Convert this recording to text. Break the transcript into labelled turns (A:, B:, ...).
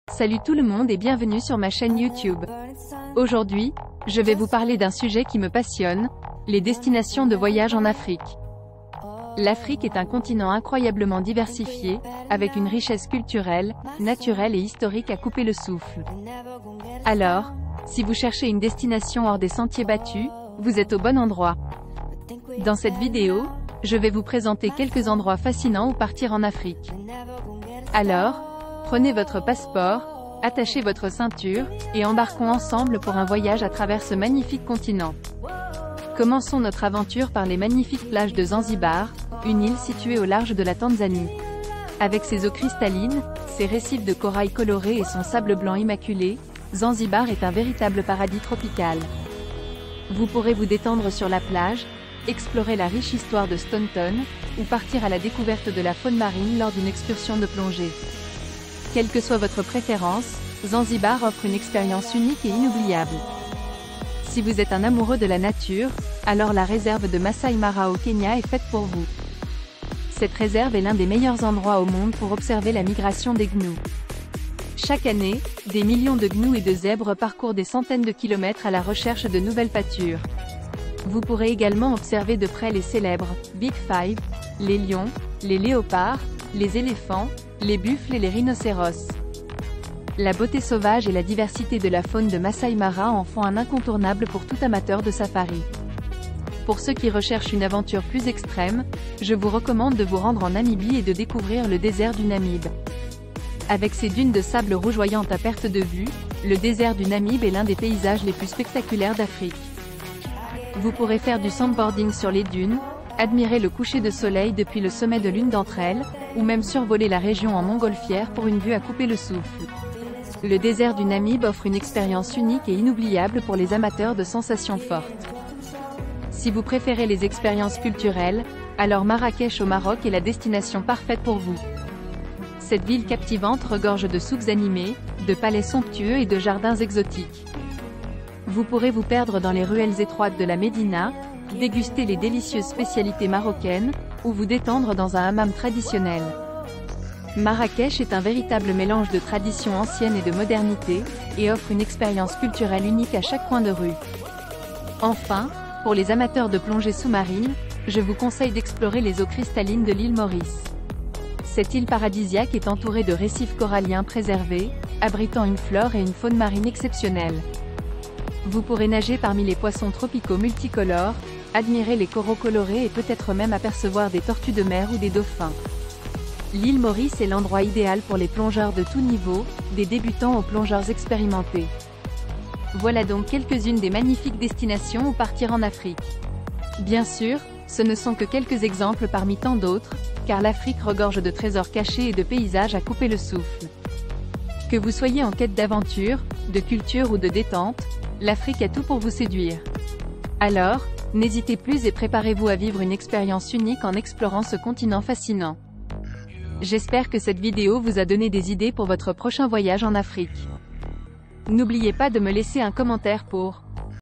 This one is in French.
A: Salut tout le monde et bienvenue sur ma chaîne YouTube. Aujourd'hui, je vais vous parler d'un sujet qui me passionne, les destinations de voyage en Afrique. L'Afrique est un continent incroyablement diversifié, avec une richesse culturelle, naturelle et historique à couper le souffle. Alors, si vous cherchez une destination hors des sentiers battus, vous êtes au bon endroit. Dans cette vidéo, je vais vous présenter quelques endroits fascinants où partir en Afrique. Alors, prenez votre passeport, attachez votre ceinture, et embarquons ensemble pour un voyage à travers ce magnifique continent. Commençons notre aventure par les magnifiques plages de Zanzibar, une île située au large de la Tanzanie. Avec ses eaux cristallines, ses récifs de corail colorés et son sable blanc immaculé, Zanzibar est un véritable paradis tropical. Vous pourrez vous détendre sur la plage, explorer la riche histoire de Stone Town, ou partir à la découverte de la faune marine lors d'une excursion de plongée. Quelle que soit votre préférence, Zanzibar offre une expérience unique et inoubliable. Si vous êtes un amoureux de la nature, alors la réserve de Masai Mara au Kenya est faite pour vous. Cette réserve est l'un des meilleurs endroits au monde pour observer la migration des gnous. Chaque année, des millions de gnous et de zèbres parcourent des centaines de kilomètres à la recherche de nouvelles pâtures. Vous pourrez également observer de près les célèbres Big Five, les lions, les léopards, les éléphants, les buffles et les rhinocéros. La beauté sauvage et la diversité de la faune de Masai Mara en font un incontournable pour tout amateur de safari. Pour ceux qui recherchent une aventure plus extrême, je vous recommande de vous rendre en Namibie et de découvrir le désert du Namib. Avec ses dunes de sable rougeoyantes à perte de vue, le désert du Namib est l'un des paysages les plus spectaculaires d'Afrique. Vous pourrez faire du sandboarding sur les dunes, admirer le coucher de soleil depuis le sommet de l'une d'entre elles, ou même survoler la région en montgolfière pour une vue à couper le souffle. Le désert du Namib offre une expérience unique et inoubliable pour les amateurs de sensations fortes. Si vous préférez les expériences culturelles, alors Marrakech au Maroc est la destination parfaite pour vous. Cette ville captivante regorge de souks animés, de palais somptueux et de jardins exotiques. Vous pourrez vous perdre dans les ruelles étroites de la Médina, déguster les délicieuses spécialités marocaines, ou vous détendre dans un hammam traditionnel. Marrakech est un véritable mélange de traditions anciennes et de modernité, et offre une expérience culturelle unique à chaque coin de rue. Enfin, pour les amateurs de plongée sous-marine, je vous conseille d'explorer les eaux cristallines de l'île Maurice. Cette île paradisiaque est entourée de récifs coralliens préservés, abritant une flore et une faune marine exceptionnelles. Vous pourrez nager parmi les poissons tropicaux multicolores, admirer les coraux colorés et peut-être même apercevoir des tortues de mer ou des dauphins. L'île Maurice est l'endroit idéal pour les plongeurs de tout niveau, des débutants aux plongeurs expérimentés. Voilà donc quelques-unes des magnifiques destinations où partir en Afrique. Bien sûr, ce ne sont que quelques exemples parmi tant d'autres, car l'Afrique regorge de trésors cachés et de paysages à couper le souffle. Que vous soyez en quête d'aventure, de culture ou de détente, l'Afrique a tout pour vous séduire. Alors, n'hésitez plus et préparez-vous à vivre une expérience unique en explorant ce continent fascinant. J'espère que cette vidéo vous a donné des idées pour votre prochain voyage en Afrique. N'oubliez pas de me laisser un commentaire pour